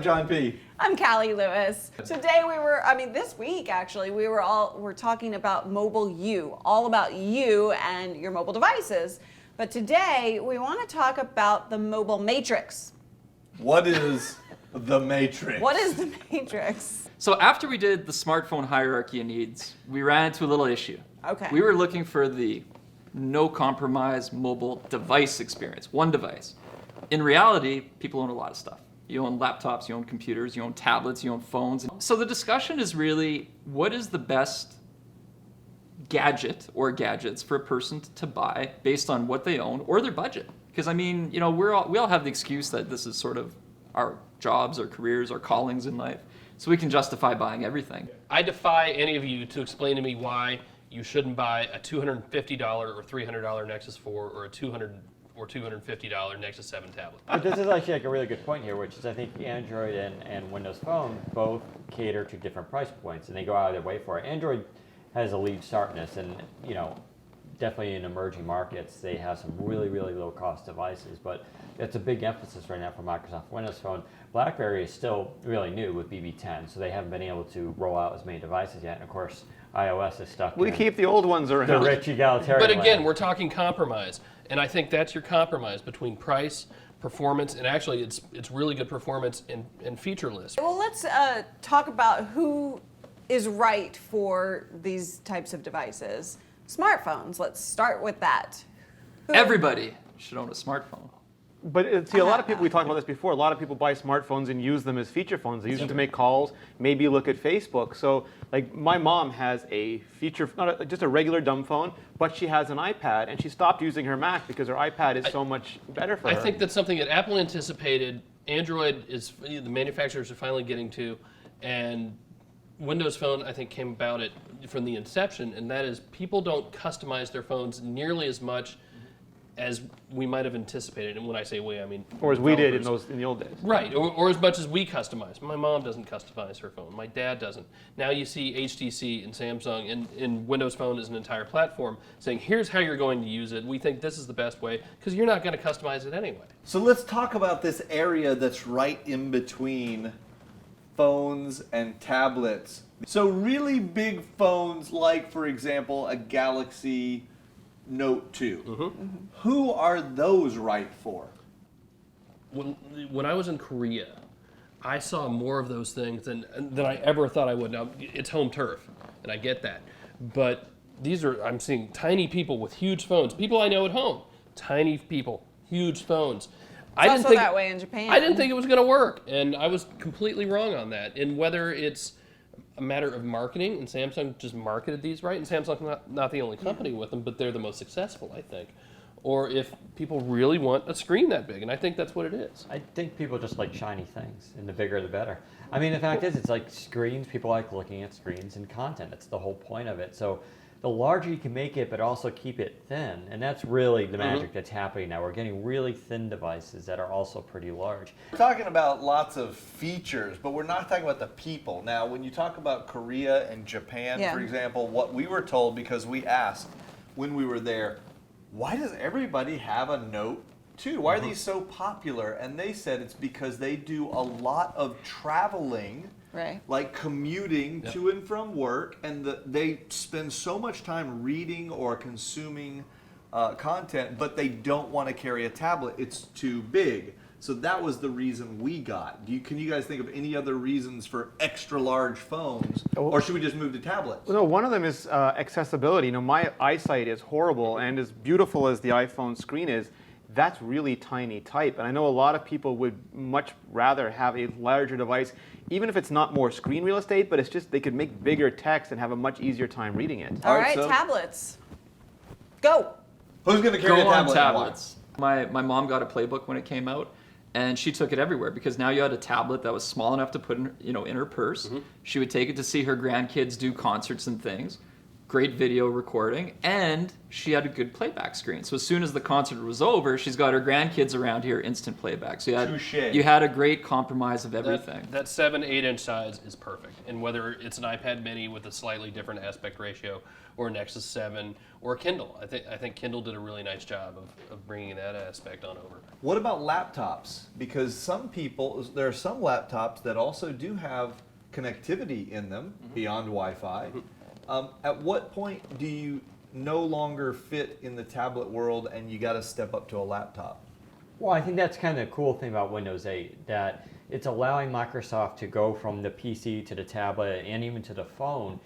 I'm John P. I'm Callie Lewis. Today this week actually, we're talking about mobile you, all about you and your mobile devices. But today we want to talk about the mobile matrix. What is the matrix? What is the matrix? So after we did the smartphone hierarchy of needs, we ran into a little issue. Okay. We were looking for the no compromise mobile device experience, one device. In reality, people own a lot of stuff. You own laptops, you own computers, you own tablets, you own phones. So the discussion is really, what is the best gadget or gadgets for a person to buy based on what they own or their budget? Because I mean, we all have the excuse that this is sort of our jobs, our careers, our callings in life. So we can justify buying everything. I defy any of you to explain to me why you shouldn't buy a $250 or $300 Nexus 4 or a $200 or $250 Nexus 7 tablet. But this is actually like a really good point here, which is I think Android and Windows Phone both cater to different price points, and they go out of their way for it. Android has a lead start in this, and definitely in emerging markets, they have some really, really low cost devices, but it's a big emphasis right now for Microsoft Windows Phone. BlackBerry is still really new with BB10, so they haven't been able to roll out as many devices yet, and of course, iOS is stuck We in keep the old ones around. the rich egalitarian But again, way. we're talking compromise, and I think that's your compromise between price, performance, and actually it's really good performance and feature list. Well, let's talk about who is right for these types of devices. Smartphones, let's start with that. Everybody should own a smartphone. But see, a lot of people, we talked about this before, a lot of people buy smartphones and use them as feature phones. They use them to make calls, maybe look at Facebook. So like my mom has a feature, just a regular dumb phone, but she has an iPad, and she stopped using her Mac because her iPad is so much better for her. I think that's something that Apple anticipated. Android is the manufacturers are finally getting to, and Windows Phone I think came about it from the inception, and that is people don't customize their phones nearly as much as we might have anticipated. And when I say we, I mean Or as we did in developers. the old days. Right, or as much as we customize. My mom doesn't customize her phone. My dad doesn't. Now you see HTC and Samsung and Windows Phone is an entire platform saying, here's how you're going to use it. We think this is the best way, because you're not going to customize it anyway. So let's talk about this area that's right in between phones and tablets. So really big phones like, for example, a Galaxy Note 2. Who are those right for? When I was in Korea, I saw more of those things than I ever thought I would. Now, it's home turf, and I get that. But I'm seeing tiny people with huge phones. People I know at home, tiny people, huge phones. It's also that way in Japan. I didn't think it was going to work, and I was completely wrong on that. And whether it's a matter of marketing, and Samsung just marketed these right, and Samsung's not the only company with them, but they're the most successful, I think. Or if people really want a screen that big, and I think that's what it is. I think people just like shiny things, and the bigger the better. I mean, the fact is, it's like screens. People like looking at screens and content. That's the whole point of it. So the larger you can make it, but also keep it thin, and that's really the magic that's happening now. We're getting really thin devices that are also pretty large. We're talking about lots of features, but we're not talking about the people. Now, when you talk about Korea and Japan, Yeah. for example, what we were told, because we asked when we were there, why does everybody have a Note 2? Why are these so popular? And they said it's because they do a lot of traveling, Right. like commuting to and from work, and they spend so much time reading or consuming content, but they don't want to carry a tablet. It's too big. So that was the reason we got. Can you guys think of any other reasons for extra large phones, or should we just move to tablets? No, one of them is accessibility. My eyesight is horrible, and as beautiful as the iPhone screen is, that's really tiny type. And I know a lot of people would much rather have a larger device, even if it's not more screen real estate, but it's just they could make bigger text and have a much easier time reading it. All Alright, right, so- tablets. Go. Who's going to carry Go a on tablet? tablets. My mom got a Playbook when it came out, and she took it everywhere because now you had a tablet that was small enough to put in her purse. She would take it to see her grandkids do concerts and things. great video recording, and she had a good playback screen. So as soon as the concert was over, she's got her grandkids around here, instant playback. So Touché. you had a great compromise of everything. That 7-8 inch size is perfect. And whether it's an iPad mini with a slightly different aspect ratio, or Nexus 7, or Kindle, I think Kindle did a really nice job of bringing that aspect on over. What about laptops? Because there are some laptops that also do have connectivity in them beyond Wi-Fi. At what point do you no longer fit in the tablet world and you got to step up to a laptop? Well, I think that's kind of the cool thing about Windows 8, that it's allowing Microsoft to go from the PC to the tablet and even to the phone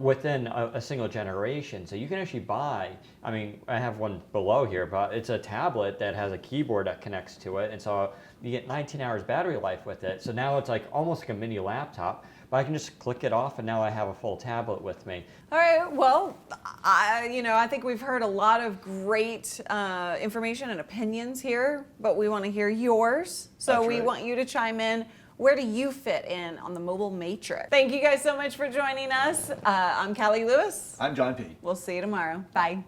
within a single generation. So you can actually buy, I mean, I have one below here, but it's a tablet that has a keyboard that connects to it. And so you get 19 hours battery life with it. So now it's like almost like a mini laptop, but I can just click it off and now I have a full tablet with me. All right, well, I think we've heard a lot of great information and opinions here, but we want to hear yours. So That's we right. want you to chime in. Where do you fit in on the mobile matrix? Thank you guys so much for joining us. I'm Callie Lewis. I'm John P. We'll see you tomorrow. Bye.